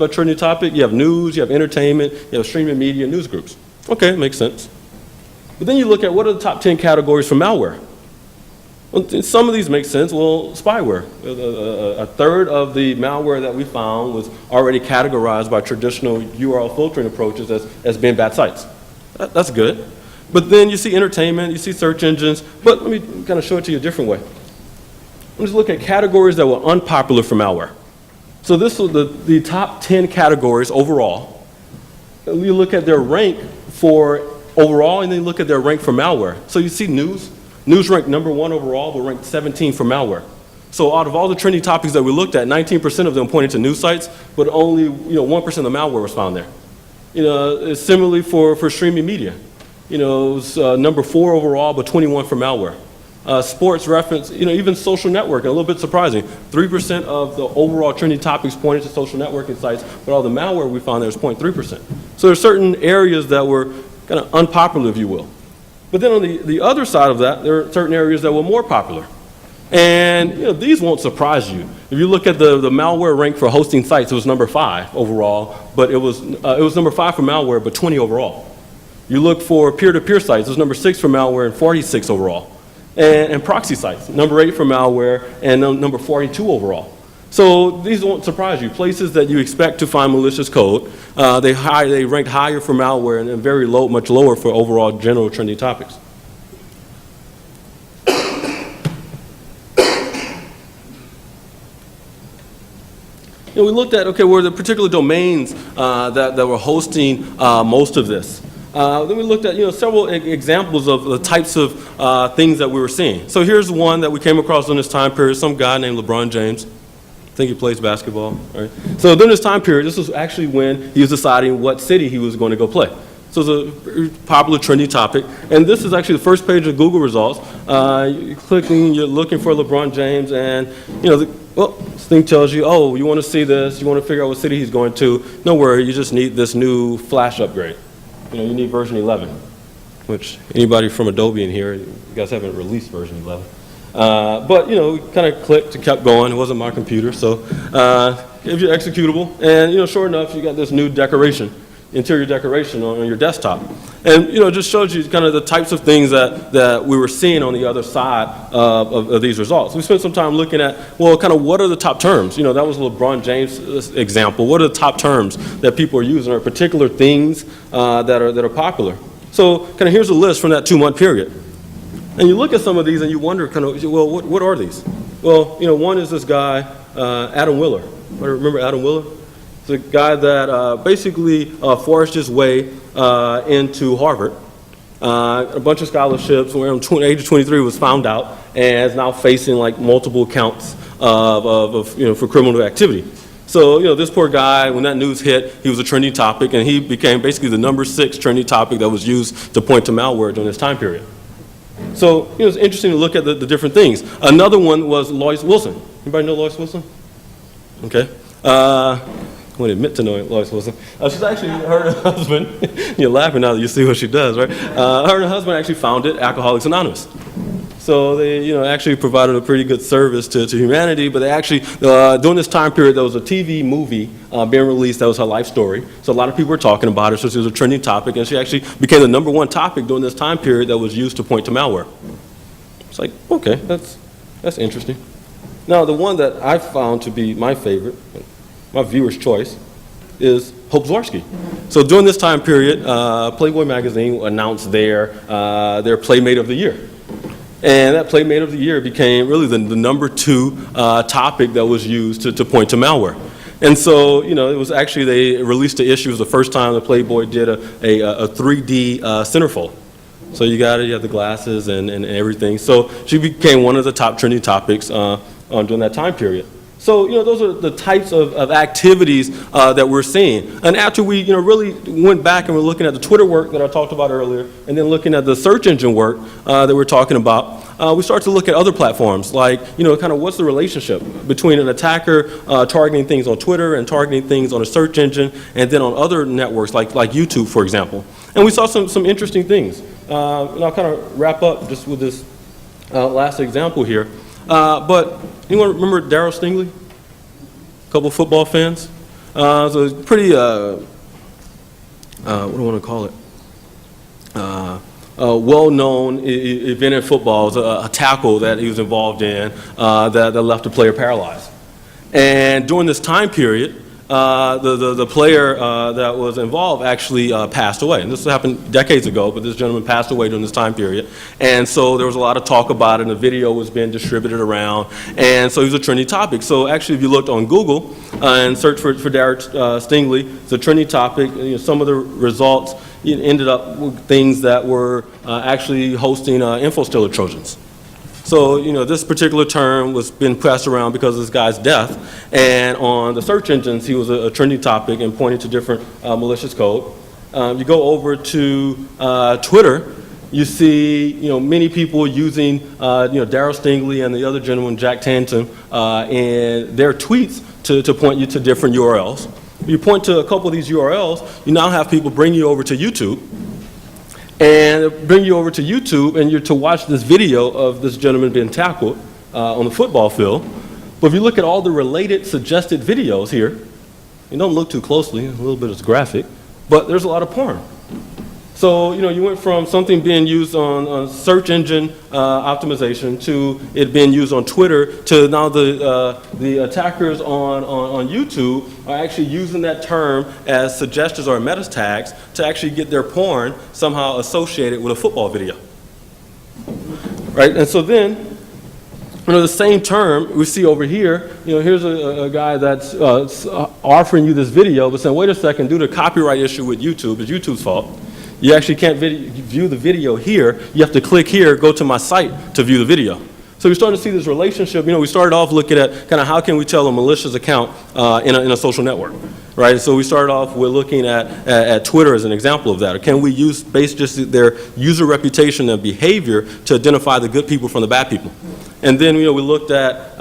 by trending topic. You have news, you have entertainment, you have streaming media, news groups. Okay, makes sense. But then you look at what are the top 10 categories for malware. Well, some of these make sense. Well, spyware. A third of the malware that we found was already categorized by traditional URL filtering approaches as being bad sites. That's good. But then you see entertainment, you see search engines, but let me kind of show it to you a different way. Let's look at categories that were unpopular for malware. So this was the top 10 categories overall. You look at their rank for overall, and then you look at their rank for malware. So you see news. News ranked number 1 overall, but ranked 17 for malware. So out of all the trending topics that we looked at, 19% of them pointed to news sites, but only 1% of the malware was found there. Similarly for streaming media. It was number 4 overall, but 21 for malware. Sports reference, even social networking, a little bit surprising. 3% of the overall trending topics pointed to social networking sites, but all the malware we found there was 0.3%. So there are certain areas that were kind of unpopular, if you will. But then on the other side of that, there are certain areas that were more popular. And these won't surprise you. If you look at the malware rank for hosting sites, it was number 5 overall, but it was number 5 for malware, but 20 overall. You look for peer-to-peer sites, it was number 6 for malware and 46 overall. And proxy sites, number 8 for malware and number 42 overall. So these won't surprise you. Places that you expect to find malicious code, they ranked higher for malware and very low, much lower for overall general trending topics. We looked at, okay, were the particular domains that were hosting most of this. Then we looked at several examples of the types of things that we were seeing. So here's one that we came across in this time period, some guy named LeBron James. I think he plays basketball. Right? So during this time period, this was actually when he was deciding what city he was going to go play. So it's a very popular, trendy topic. And this is actually the first page of Google results. You're clicking, you're looking for LeBron James, and this thing tells you, oh, you want to see this, you want to figure out what city he's going to. No worry, you just need this new Flash upgrade. You need version 11, which anybody from Adobe in here, you guys haven't released version 11. But we kind of clicked and kept going. It wasn't my computer, so if you're executable, and sure enough, you got this new decoration, interior decoration on your desktop, and it just shows you kind of the types of things that we were seeing on the other side of these results. We spent some time looking at, well, kind of what are the top terms? That was LeBron James' example. What are the top terms that people are using, or particular things that are popular? So kind of here's a list from that 2-month period. And you look at some of these and you wonder kind of, well, what are these? Well, one is this guy, Adam Willer. Remember Adam Willer? It's a guy that basically forged his way into Harvard. A bunch of scholarships, where at the age of 23 was found out and is now facing like multiple counts for criminal activity. So, this poor guy, when that news hit, he was a trending topic, and he became basically the number 6 trending topic that was used to point to malware during this time period. So, it's interesting to look at the different things. Another one was Lois Wilson. Anybody know Lois Wilson? Okay. I won't admit to knowing Lois Wilson. She's actually, her husband, you're laughing now that you see what she does, right? Her and her husband actually founded Alcoholics Anonymous. So they, actually provided a pretty good service to humanity, but they actually, during this time period, there was a TV movie being released that was her life story. So a lot of people were talking about her, so she was a trending topic, and she actually became the number 1 topic during this time period that was used to point to malware. It's like, okay, that's interesting. Now, the one that I found to be my favorite, my viewer's choice, is Hope Zwarsky. So during this time period, Playboy magazine announced their Playmate of the Year. And that Playmate of the Year became really the number 2 topic that was used to point to malware. And so, it was actually, they released the issue. It was the first time the Playboy did a 3D centerfold. So you have the glasses and everything. So she became one of the top trending topics during that time period. So, those are the types of activities that we're seeing. And after we, really went back and we're looking at the Twitter work that I talked about earlier, and then looking at the search engine work that we're talking about, we start to look at other platforms, like, kind of what's the relationship between an attacker targeting things on Twitter and targeting things on a search engine, and then on other networks like YouTube, for example. And we saw some interesting things. And I'll kind of wrap up just with this last example here. But anyone remember Darryl Stingley? A couple football fans? So it's pretty, what do I want to call it? Well-known event in football was a tackle that he was involved in that left a player paralyzed. And during this time period, the player that was involved actually passed away. And this happened decades ago, but this gentleman passed away during this time period. And so there was a lot of talk about it, and the video was being distributed around. And so he was a trending topic. So actually, if you looked on Google and searched for Derek Stingley, it's a trending topic. You know, some of the results ended up with things that were actually hosting info-stealer Trojans. So, you know, this particular term was being passed around because of this guy's death, and on the search engines, he was a trending topic and pointing to different malicious code. You go over to Twitter, you see, you know, many people using, Daryl Stingley and the other gentleman, Jack Tanton, and their tweets to point you to different URLs. You point to a couple of these URLs, you now have people bring you over to YouTube, and bring you over to YouTube, and you're to watch this video of this gentleman being tackled on the football field. But if you look at all the related suggested videos here, you don't look too closely, a little bit is graphic, but there's a lot of porn. So, you know, you went from something being used on search engine optimization to it being used on Twitter to now the attackers on YouTube are actually using that term as suggestions or meta tags to actually get their porn somehow associated with a football video. Right? And so then, you know, the same term we see over here, you know, here's a guy that's offering you this video, but saying, wait a second, due to copyright issue with YouTube, it's YouTube's fault. You actually can't view the video here. You have to click here, go to my site to view the video. So we're starting to see this relationship. You know, we started off looking at kind of how can we tell a malicious account in a social network, right? So we started off with looking at Twitter as an example of that. Or can we base just their user reputation and behavior to identify the good people from the bad people? And then, you know, we looked at,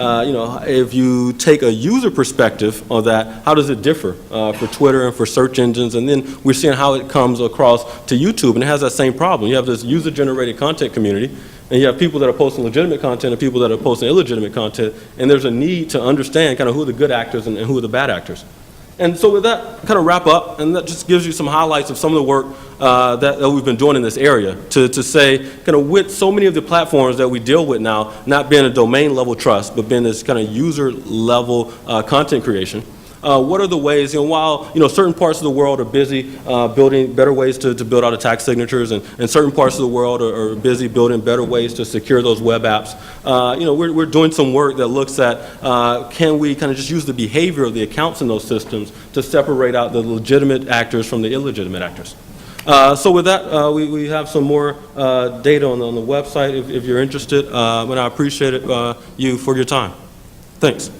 if you take a user perspective of that, how does it differ for Twitter and for search engines? And then we're seeing how it comes across to YouTube, and it has that same problem. You have this user-generated content community, and you have people that are posting legitimate content and people that are posting illegitimate content, and there's a need to understand kind of who are the good actors and who are the bad actors. And so with that, kind of wrap up, and that just gives you some highlights of some of the work that we've been doing in this area to say, kind of with so many of the platforms that we deal with now, not being a domain level trust, but being this kind of user level content creation. What are the ways, you know, while, you know, certain parts of the world are busy building better ways to build out attack signatures, and certain parts of the world are busy building better ways to secure those web apps, you know, we're doing some work that looks at can we kind of just use the behavior of the accounts in those systems to separate out the legitimate actors from the illegitimate actors. So with that, we have some more data on the website if you're interested, and I appreciate it, you for your time. Thanks.